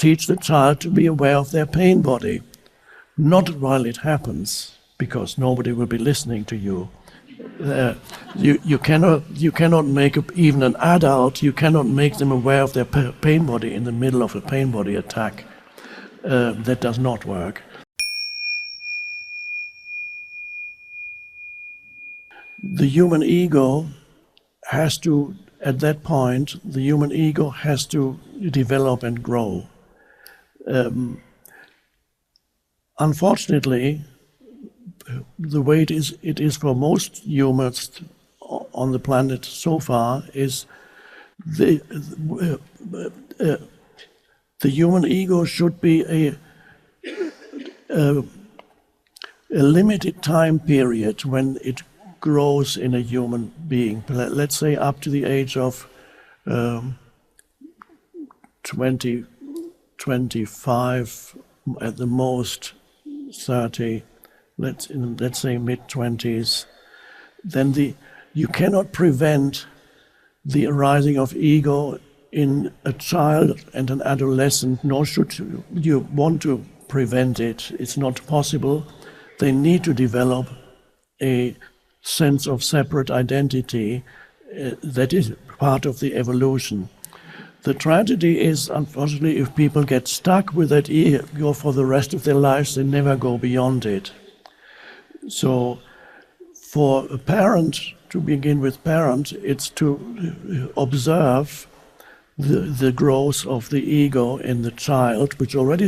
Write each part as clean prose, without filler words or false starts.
teach the child to be aware of their pain body, not while it happens, because nobody will be listening to you. You cannot make even an adult. You cannot make them aware of their pain body in the middle of a pain body attack. That does not work. The human ego has to, at that point, the human ego has to develop and grow. Unfortunately, the way it is for most humans on the planet so far is the human ego should be a limited time period when it grows in a human being. Let's say up to the age of 20, 25, at the most 30. Let's say mid-20s, then you cannot prevent the arising of ego in a child and an adolescent, nor should you want to prevent it. It's not possible. They need to develop a sense of separate identity that is part of the evolution. The tragedy is, unfortunately, if people get stuck with that ego for the rest of their lives, they never go beyond it. So for a parent, to begin with parent, it's to observe the growth of the ego in the child, which already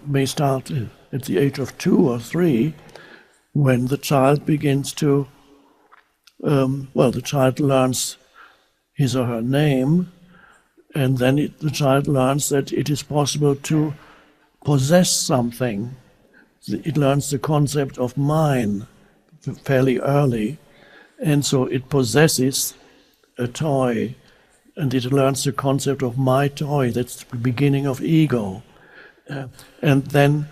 may start at the age of 2 or 3, when the child begins to, the child learns his or her name, and then the child learns that it is possible to possess something. It learns the concept of mine fairly early, and so it possesses a toy, and it learns the concept of my toy. That's the beginning of ego. And then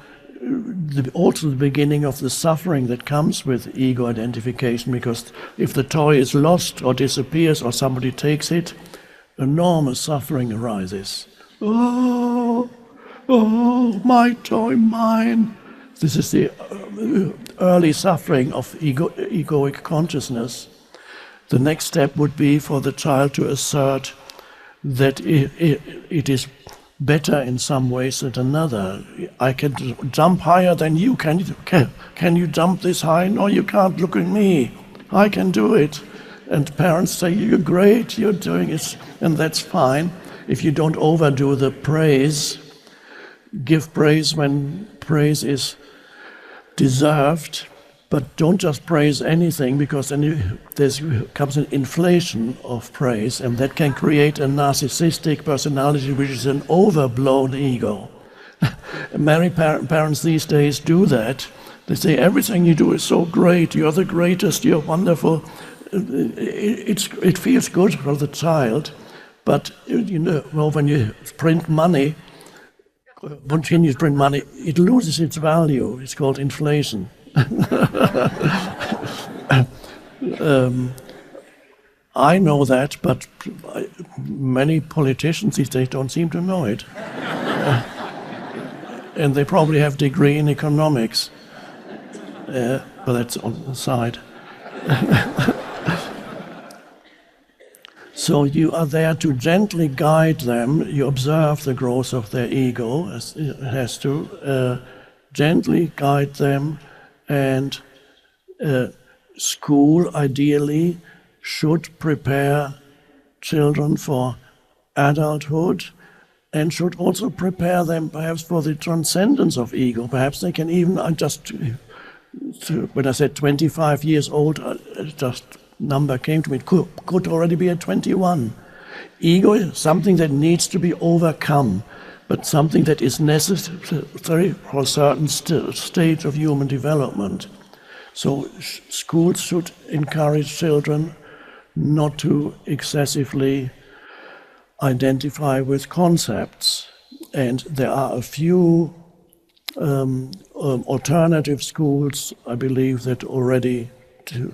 also the beginning of the suffering that comes with ego identification, because if the toy is lost or disappears or somebody takes it, enormous suffering arises. Oh, my toy, mine. This is the early suffering of egoic consciousness. The next step would be for the child to assert that it is better in some ways than another. I can jump higher than you. Can you jump this high? No, you can't. Look at me. I can do it. And parents say, you're great, you're doing it. And that's fine if you don't overdo the praise. Give praise when praise is deserved, but don't just praise anything, because then there comes an inflation of praise, and that can create a narcissistic personality, which is an overblown ego. Many parents these days do that. They say, everything you do is so great, you're the greatest, you're wonderful. It feels good for the child, but when you print money, continue to print money, it loses its value. It's called inflation. I know that, but many politicians these days don't seem to know it. And they probably have a degree in economics. But that's on the side. So you are there to gently guide them. You observe the growth of their ego, as it has to, gently guide them, and school ideally should prepare children for adulthood, and should also prepare them perhaps for the transcendence of ego. Perhaps they can even, when I said 25 years old, just number came to me, could already be at 21. Ego is something that needs to be overcome, but something that is necessary for a certain stage of human development. So schools should encourage children not to excessively identify with concepts. And there are a few alternative schools, I believe, that already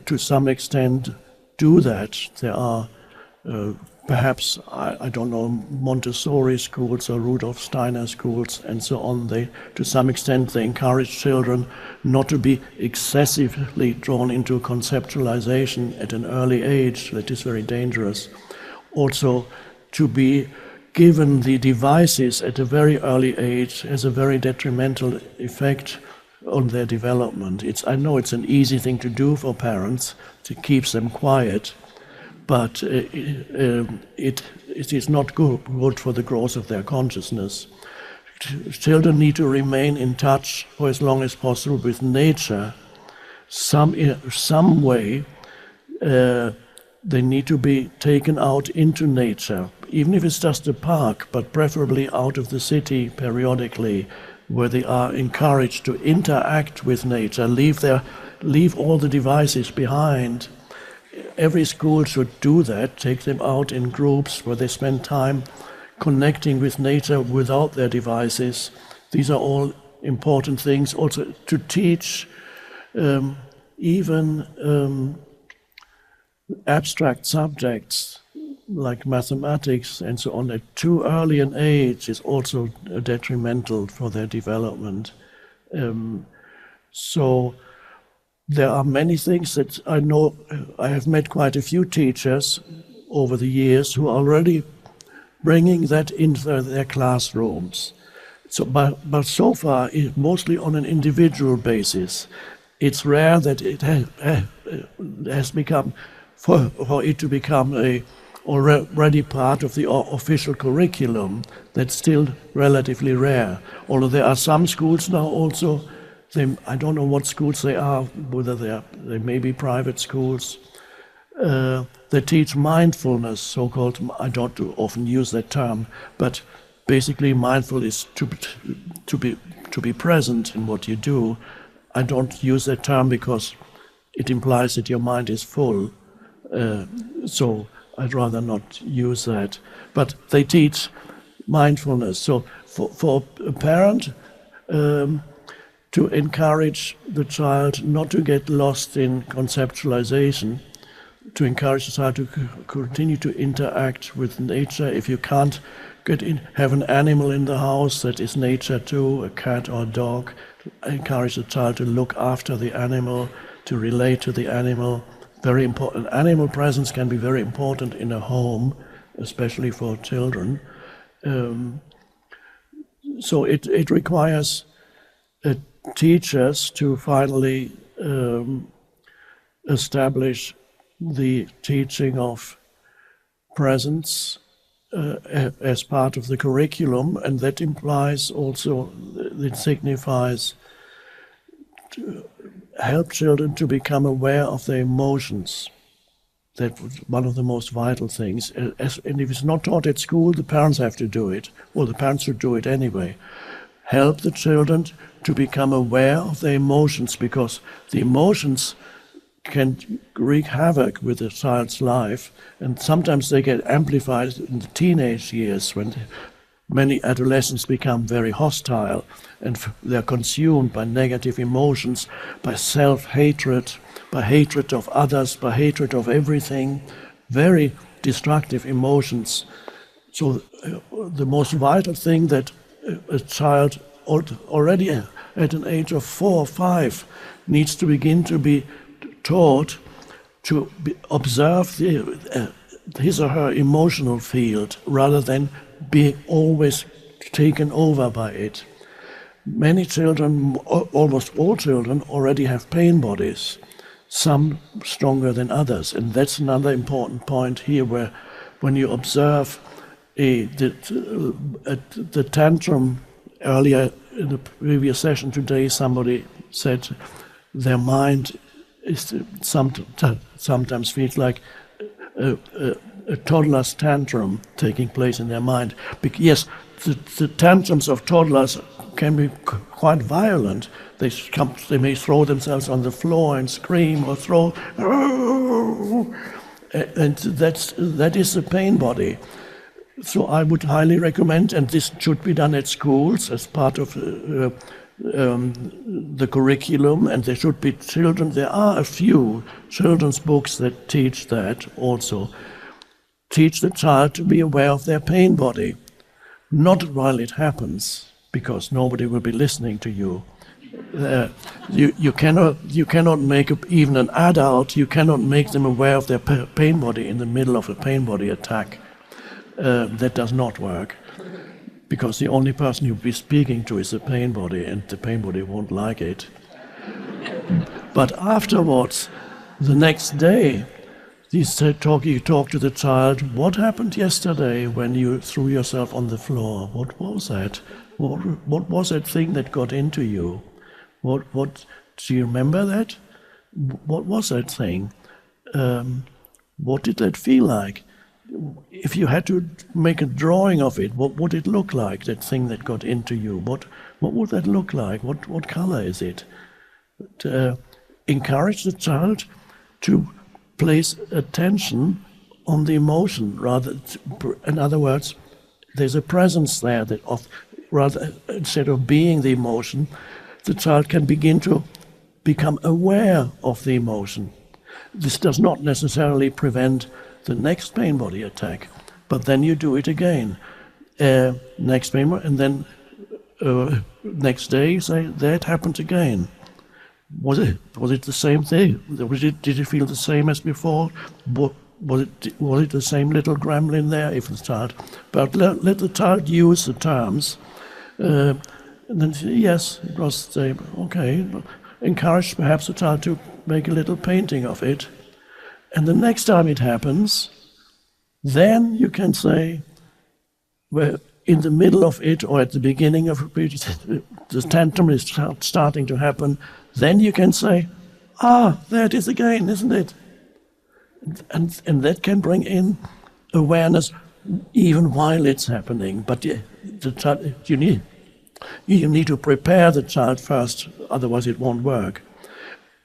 to some extent do that. There are perhaps, I don't know, Montessori schools or Rudolf Steiner schools and so on, they, to some extent, they encourage children not to be excessively drawn into conceptualization at an early age. That is very dangerous. Also, to be given the devices at a very early age has a very detrimental effect on their development. I know it's an easy thing to do for parents, to keep them quiet, but it is not good for the growth of their consciousness. Children need to remain in touch for as long as possible with nature. Some way they need to be taken out into nature, even if it's just a park, but preferably out of the city periodically, where they are encouraged to interact with nature, leave all the devices behind. Every school should do that, take them out in groups where they spend time connecting with nature without their devices. These are all important things. Also to teach even abstract subjects like mathematics and so on at too early an age is also detrimental for their development. So there are many things that I know. I have met quite a few teachers over the years who are already bringing that into their classrooms. So, but so far, mostly on an individual basis. It's rare that it has become, for it to become already part of the official curriculum. That's still relatively rare. Although there are some schools now also, I don't know what schools they are, whether they may be private schools, they teach mindfulness, so-called. I don't often use that term, but basically mindful is to be present in what you do. I don't use that term because it implies that your mind is full, so I'd rather not use that. But they teach mindfulness. So for a parent, to encourage the child not to get lost in conceptualization, to encourage the child to continue to interact with nature. If you can't have an animal in the house that is nature too, a cat or a dog, encourage the child to look after the animal, to relate to the animal. Very important. Animal presence can be very important in a home, especially for children. So it requires teachers to finally establish the teaching of presence as part of the curriculum, and that implies also, it signifies to help children to become aware of their emotions. That's one of the most vital things. And if it's not taught at school, the parents have to do it. Well, the parents should do it anyway. Help the children to become aware of their emotions, because the emotions can wreak havoc with a child's life, and sometimes they get amplified in the teenage years when many adolescents become very hostile and they're consumed by negative emotions, by self-hatred, by hatred of others, by hatred of everything, very destructive emotions. So the most vital thing that a child already at an age of 4 or 5 needs to begin to be taught to observe his or her emotional field rather than be always taken over by it. Many children, almost all children, already have pain bodies, some stronger than others, and that's another important point here, where when you observe the tantrum. Earlier in the previous session today, somebody said their mind is sometimes feels like a toddler's tantrum taking place in their mind. Yes, the tantrums of toddlers can be quite violent. They may throw themselves on the floor and scream or throw, and that is the pain body. So I would highly recommend, and this should be done at schools as part of the curriculum, and there should be children. There are a few children's books that teach that also, teach the child to be aware of their pain body, not while it happens, because nobody will be listening to you. You cannot make even an adult. You cannot make them aware of their pain body in the middle of a pain body attack. That does not work, because the only person you'll be speaking to is the pain body, and the pain body won't like it. But afterwards, the next day, you talk to the child. What happened yesterday when you threw yourself on the floor? What was that? What was that thing that got into you? What do you remember that? What was that thing? What did that feel like? If you had to make a drawing of it, what would it look like? That thing that got into you. What would that look like? What color is it? Encourage the child to place attention on the emotion, rather. In other words, there's a presence there that rather instead of being the emotion, the child can begin to become aware of the emotion. This does not necessarily prevent the next pain body attack, but then you do it again. Next pain body, and then next day you say, that happened again. Was it the same thing? Did it feel the same as before? Was it the same little gremlin there? If the child, but let the child use the terms. And then say, yes, it was the same. Okay, encourage perhaps the child to make a little painting of it. And the next time it happens, then you can say, well, in the middle of it or at the beginning of it, the tantrum is starting to happen, then you can say, there it is again, isn't it? And that can bring in awareness even while it's happening. But the child, you need to prepare the child first, otherwise it won't work.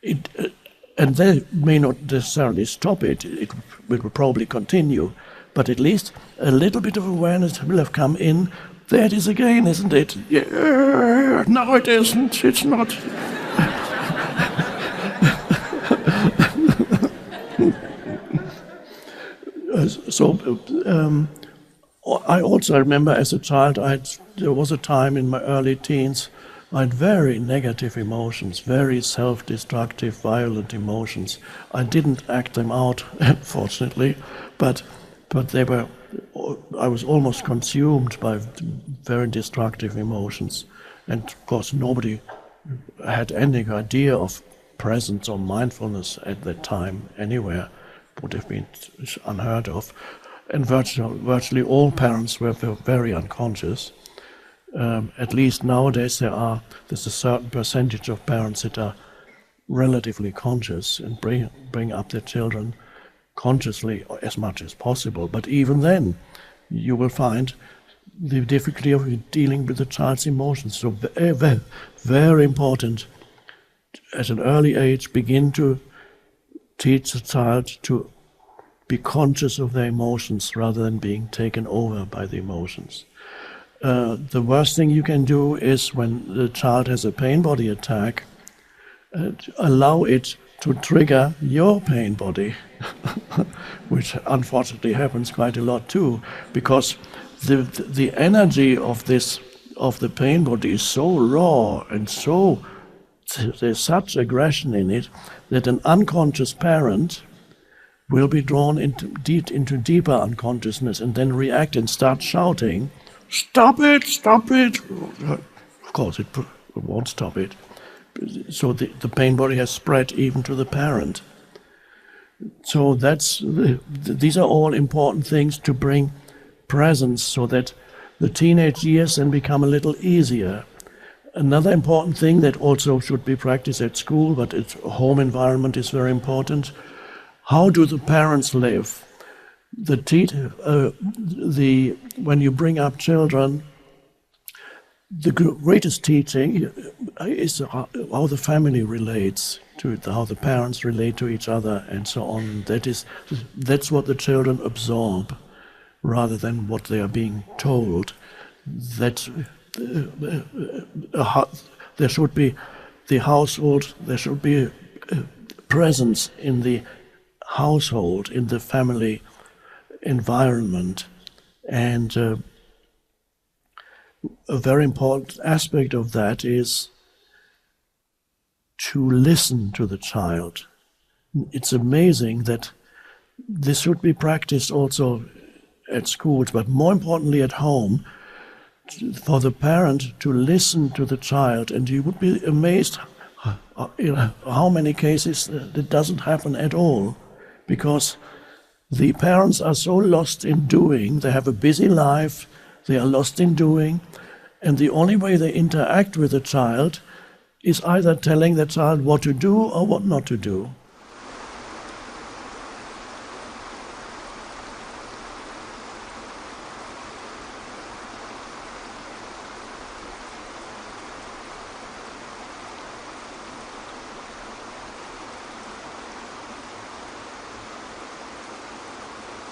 And they may not necessarily stop it. It will probably continue, but at least a little bit of awareness will have come in. There it is again, isn't it? Yeah, no, it isn't. It's not. I also remember as a child, there was a time in my early teens, I had very negative emotions, very self-destructive, violent emotions. I didn't act them out, unfortunately, but I was almost consumed by very destructive emotions. And of course, nobody had any idea of presence or mindfulness at that time anywhere. Would have been unheard of. And virtually all parents were very unconscious. At least nowadays there's a certain percentage of parents that are relatively conscious and bring up their children consciously as much as possible. But even then, you will find the difficulty of dealing with the child's emotions. So very, very important at an early age, begin to teach the child to be conscious of their emotions rather than being taken over by the emotions. The worst thing you can do is when the child has a pain body attack, allow it to trigger your pain body, which unfortunately happens quite a lot too, because the energy of the pain body is so raw and there's such aggression in it that an unconscious parent will be drawn into deeper unconsciousness and then react and start shouting, "Stop it! Stop it!" Of course, it won't stop it. So the pain body has spread even to the parent. So these are all important things to bring presence so that the teenage years then become a little easier. Another important thing that also should be practiced at school, but its home environment is very important. How do the parents live? When you bring up children, the greatest teaching is how the family relates to it, how the parents relate to each other, and so on. That's what the children absorb, rather than what they are being told. There should be the household. There should be presence in the household, in the family, environment. And a very important aspect of that is to listen to the child. It's amazing that this should be practiced also at schools, but more importantly at home, for the parent to listen to the child. And you would be amazed how many cases that doesn't happen at all, because the parents are so lost in doing. They have a busy life, they are lost in doing, and the only way they interact with the child is either telling the child what to do or what not to do.